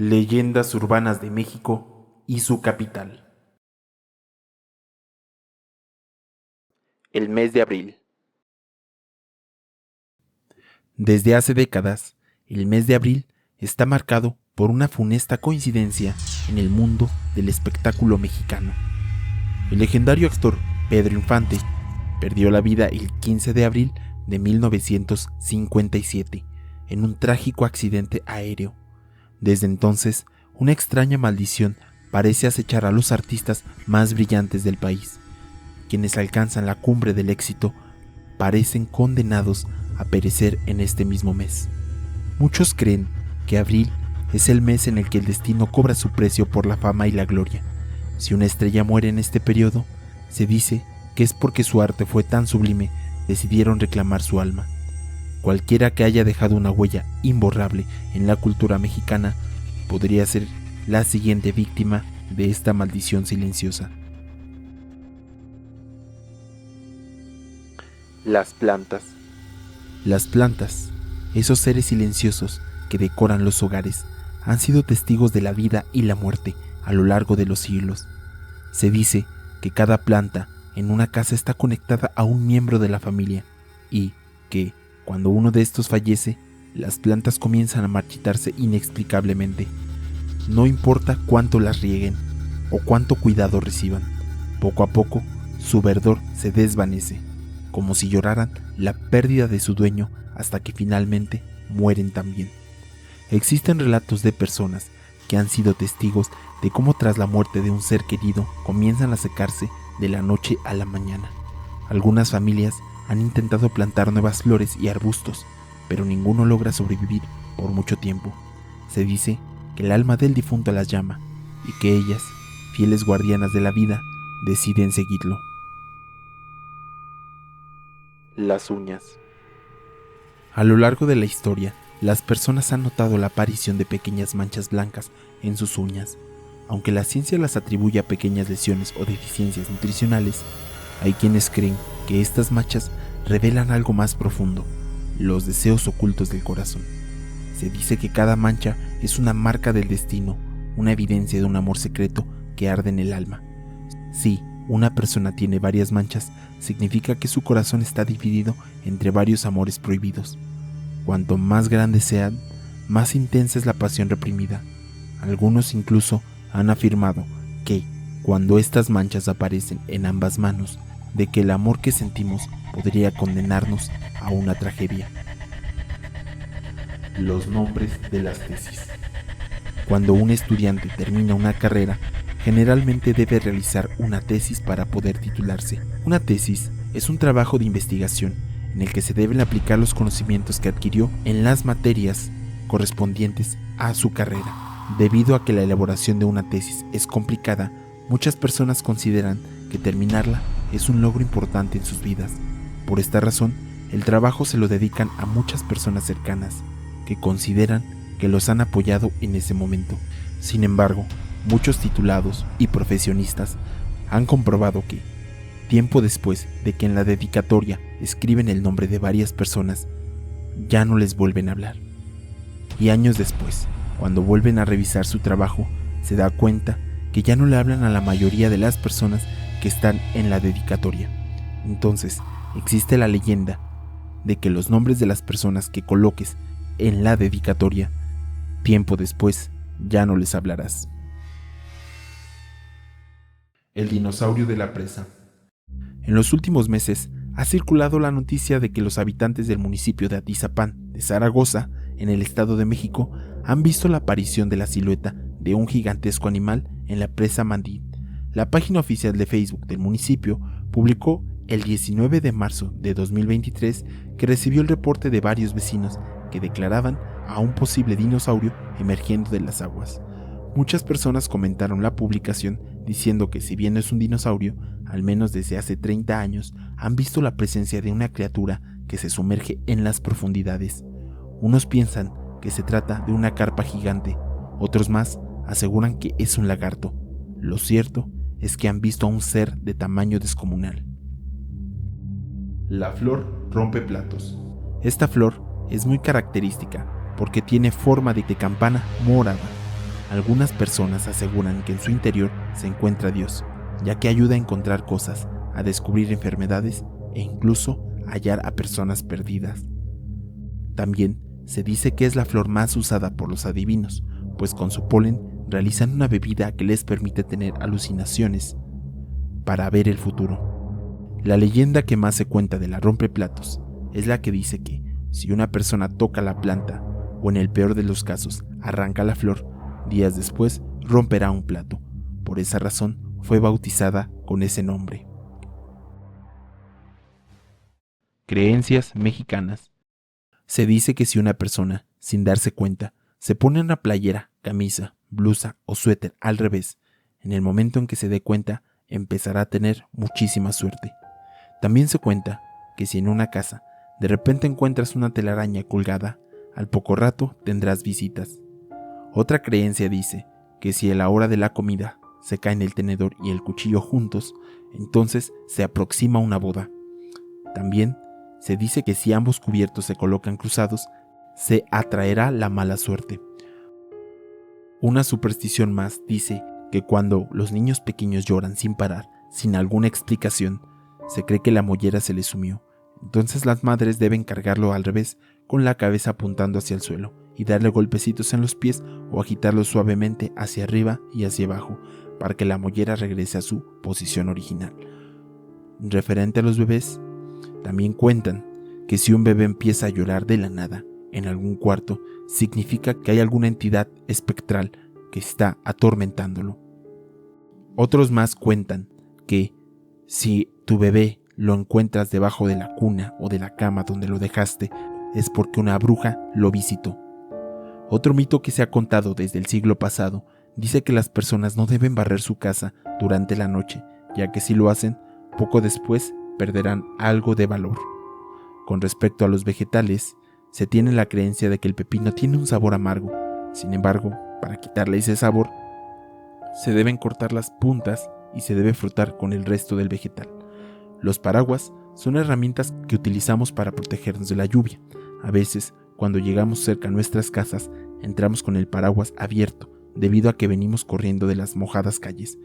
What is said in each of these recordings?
Leyendas urbanas de México y su capital. El mes de abril. Desde hace décadas, el mes de abril está marcado por una funesta coincidencia en el mundo del espectáculo mexicano. El legendario actor Pedro Infante perdió la vida el 15 de abril de 1957 en un trágico accidente aéreo. Desde entonces, una extraña maldición parece acechar a los artistas más brillantes del país. Quienes alcanzan la cumbre del éxito parecen condenados a perecer en este mismo mes. Muchos creen que abril es el mes en el que el destino cobra su precio por la fama y la gloria. Si una estrella muere en este periodo, se dice que es porque su arte fue tan sublime, decidieron reclamar su alma. Cualquiera que haya dejado una huella imborrable en la cultura mexicana podría ser la siguiente víctima de esta maldición silenciosa. Las plantas. Las plantas, esos seres silenciosos que decoran los hogares, han sido testigos de la vida y la muerte a lo largo de los siglos. Se dice que cada planta en una casa está conectada a un miembro de la familia y que, cuando uno de estos fallece, las plantas comienzan a marchitarse inexplicablemente. No importa cuánto las rieguen o cuánto cuidado reciban, poco a poco su verdor se desvanece, como si lloraran la pérdida de su dueño hasta que finalmente mueren también. Existen relatos de personas que han sido testigos de cómo tras la muerte de un ser querido comienzan a secarse de la noche a la mañana. Algunas familias han intentado plantar nuevas flores y arbustos, pero ninguno logra sobrevivir por mucho tiempo. Se dice que el alma del difunto las llama y que ellas, fieles guardianas de la vida, deciden seguirlo. Las uñas. A lo largo de la historia, las personas han notado la aparición de pequeñas manchas blancas en sus uñas. Aunque la ciencia las atribuye a pequeñas lesiones o deficiencias nutricionales, hay quienes creen que estas manchas revelan algo más profundo, los deseos ocultos del corazón. Se dice que cada mancha es una marca del destino, una evidencia de un amor secreto que arde en el alma. Si una persona tiene varias manchas, significa que su corazón está dividido entre varios amores prohibidos. Cuanto más grandes sean, más intensa es la pasión reprimida. Algunos incluso han afirmado que, cuando estas manchas aparecen en ambas manos, de que el amor que sentimos podría condenarnos a una tragedia. Los nombres de las tesis. Cuando un estudiante termina una carrera, generalmente debe realizar una tesis para poder titularse. Una tesis es un trabajo de investigación en el que se deben aplicar los conocimientos que adquirió en las materias correspondientes a su carrera. Debido a que la elaboración de una tesis es complicada, muchas personas consideran que terminarla es un logro importante en sus vidas. Por esta razón, el trabajo se lo dedican a muchas personas cercanas, que consideran que los han apoyado en ese momento. Sin embargo, muchos titulados y profesionistas han comprobado que, tiempo después de que en la dedicatoria escriben el nombre de varias personas, ya no les vuelven a hablar. Y años después, cuando vuelven a revisar su trabajo, se da cuenta que ya no le hablan a la mayoría de las personas que están en la dedicatoria. Entonces, existe la leyenda de que los nombres de las personas que coloques en la dedicatoria, tiempo después, ya no les hablarás. El dinosaurio de la presa. En los últimos meses ha circulado la noticia de que los habitantes del municipio de Atizapán, de Zaragoza, en el Estado de México, han visto la aparición de la silueta de un gigantesco animal en la presa Mandí. La página oficial de Facebook del municipio publicó el 19 de marzo de 2023 que recibió el reporte de varios vecinos que declaraban a un posible dinosaurio emergiendo de las aguas. Muchas personas comentaron la publicación diciendo que si bien no es un dinosaurio, al menos desde hace 30 años han visto la presencia de una criatura que se sumerge en las profundidades. Unos piensan que se trata de una carpa gigante, otros más aseguran que es un lagarto. Lo cierto es que han visto a un ser de tamaño descomunal. La flor rompeplatos. Esta flor es muy característica porque tiene forma de campana morada. Algunas personas aseguran que en su interior se encuentra Dios, ya que ayuda a encontrar cosas, a descubrir enfermedades e incluso a hallar a personas perdidas. También se dice que es la flor más usada por los adivinos, pues con su polen realizan una bebida que les permite tener alucinaciones para ver el futuro. La leyenda que más se cuenta de la rompeplatos es la que dice que si una persona toca la planta o en el peor de los casos arranca la flor, días después romperá un plato. Por esa razón fue bautizada con ese nombre. Creencias mexicanas. Se dice que si una persona, sin darse cuenta, se pone una playera, camisa, blusa o suéter al revés, en el momento en que se dé cuenta, empezará a tener muchísima suerte. También se cuenta que si en una casa de repente encuentras una telaraña colgada, al poco rato tendrás visitas. Otra creencia dice que si a la hora de la comida se caen el tenedor y el cuchillo juntos, entonces se aproxima una boda. También se dice que si ambos cubiertos se colocan cruzados, se atraerá la mala suerte. Una superstición más dice que cuando los niños pequeños lloran sin parar, sin alguna explicación, se cree que la mollera se les sumió. Entonces las madres deben cargarlo al revés, con la cabeza apuntando hacia el suelo, y darle golpecitos en los pies o agitarlo suavemente hacia arriba y hacia abajo, para que la mollera regrese a su posición original. Referente a los bebés, también cuentan que si un bebé empieza a llorar de la nada en algún cuarto, significa que hay alguna entidad espectral que está atormentándolo. Otros más cuentan que si tu bebé lo encuentras debajo de la cuna o de la cama donde lo dejaste, es porque una bruja lo visitó. Otro mito que se ha contado desde el siglo pasado dice que las personas no deben barrer su casa durante la noche, ya que si lo hacen, poco después perderán algo de valor. Con respecto a los vegetales, se tiene la creencia de que el pepino tiene un sabor amargo. Sin embargo, para quitarle ese sabor, se deben cortar las puntas y se debe frotar con el resto del vegetal. Los paraguas son herramientas que utilizamos para protegernos de la lluvia. A veces, cuando llegamos cerca a nuestras casas, entramos con el paraguas abierto, debido a que venimos corriendo de las mojadas calles.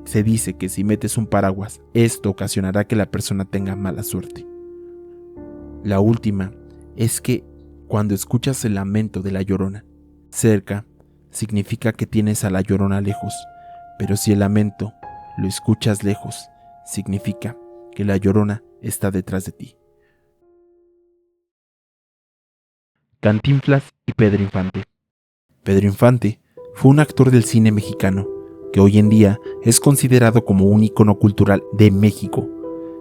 Se dice que si metes un paraguas, esto ocasionará que la persona tenga mala suerte. La última es que cuando escuchas el lamento de la llorona cerca, significa que tienes a la llorona lejos, pero si el lamento lo escuchas lejos, significa que la llorona está detrás de ti. Cantinflas y Pedro Infante. Pedro Infante fue un actor del cine mexicano que hoy en día es considerado como un ícono cultural de México.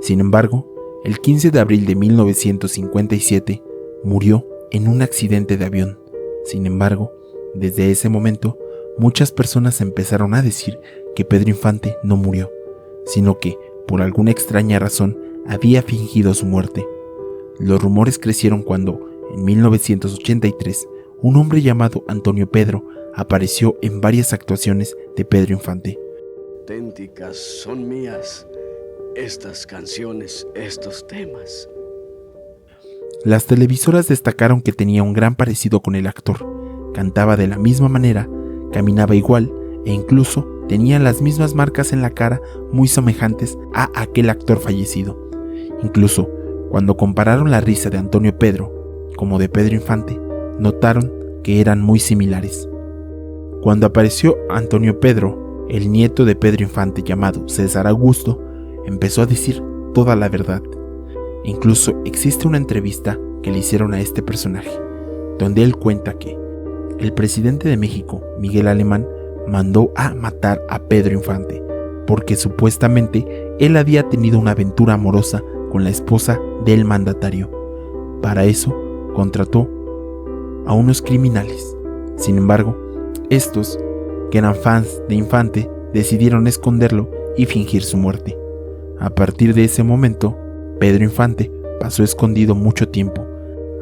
Sin embargo, el 15 de abril de 1957 murió en un accidente de avión. Sin embargo, desde ese momento, muchas personas empezaron a decir que Pedro Infante no murió, sino que, por alguna extraña razón, había fingido su muerte. Los rumores crecieron cuando, en 1983, un hombre llamado Antonio Pedro apareció en varias actuaciones de Pedro Infante. Auténticas son mías estas canciones, estos temas. Las televisoras destacaron que tenía un gran parecido con el actor, cantaba de la misma manera, caminaba igual e incluso tenía las mismas marcas en la cara muy semejantes a aquel actor fallecido. Incluso, cuando compararon la risa de Antonio Pedro como de Pedro Infante, notaron que eran muy similares. Cuando apareció Antonio Pedro, el nieto de Pedro Infante llamado César Augusto, empezó a decir toda la verdad. Incluso existe una entrevista que le hicieron a este personaje, donde él cuenta que el presidente de México, Miguel Alemán, mandó a matar a Pedro Infante, porque supuestamente él había tenido una aventura amorosa con la esposa del mandatario. Para eso, contrató a unos criminales. Sin embargo, estos, que eran fans de Infante, decidieron esconderlo y fingir su muerte. A partir de ese momento, Pedro Infante pasó escondido mucho tiempo,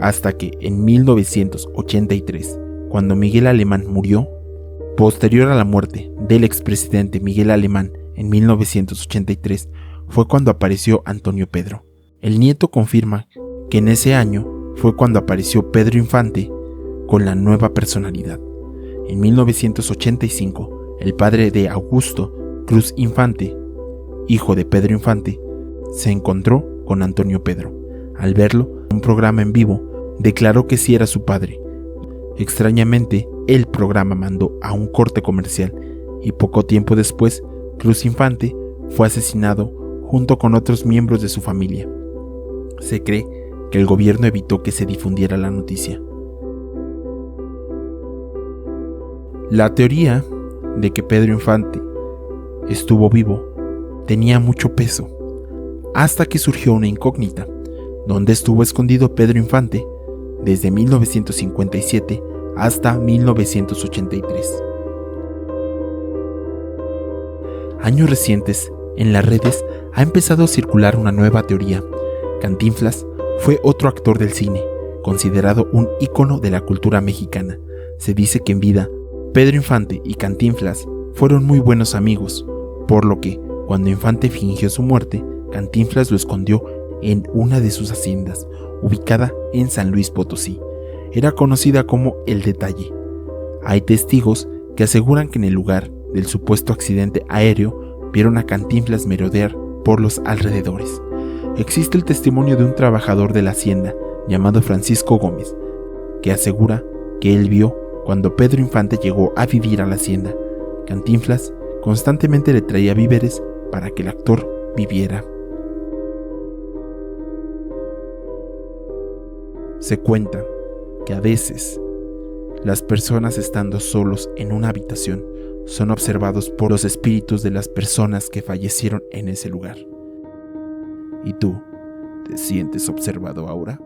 hasta que en 1983, cuando Miguel Alemán murió, posterior a la muerte del expresidente Miguel Alemán en 1983, fue cuando apareció Antonio Pedro. El nieto confirma que en ese año fue cuando apareció Pedro Infante con la nueva personalidad. En 1985, el padre de Augusto Cruz Infante, hijo de Pedro Infante, se encontró con Antonio Pedro. Al verlo en un programa en vivo, declaró que sí era su padre. Extrañamente, el programa mandó a un corte comercial y poco tiempo después, Cruz Infante fue asesinado junto con otros miembros de su familia. Se cree que el gobierno evitó que se difundiera la noticia. La teoría de que Pedro Infante estuvo vivo tenía mucho peso, hasta que surgió una incógnita: ¿dónde estuvo escondido Pedro Infante desde 1957 hasta 1983? Años recientes, en las redes ha empezado a circular una nueva teoría. Cantinflas fue otro actor del cine, considerado un ícono de la cultura mexicana. Se dice que en vida, Pedro Infante y Cantinflas fueron muy buenos amigos, por lo que, cuando Infante fingió su muerte, Cantinflas lo escondió en una de sus haciendas, ubicada en San Luis Potosí. Era conocida como El Detalle. Hay testigos que aseguran que en el lugar del supuesto accidente aéreo vieron a Cantinflas merodear por los alrededores. Existe el testimonio de un trabajador de la hacienda llamado Francisco Gómez, que asegura que él vio cuando Pedro Infante llegó a vivir a la hacienda. Cantinflas constantemente le traía víveres para que el actor viviera. Se cuenta que a veces las personas, estando solos en una habitación, son observados por los espíritus de las personas que fallecieron en ese lugar. ¿Y tú, te sientes observado ahora?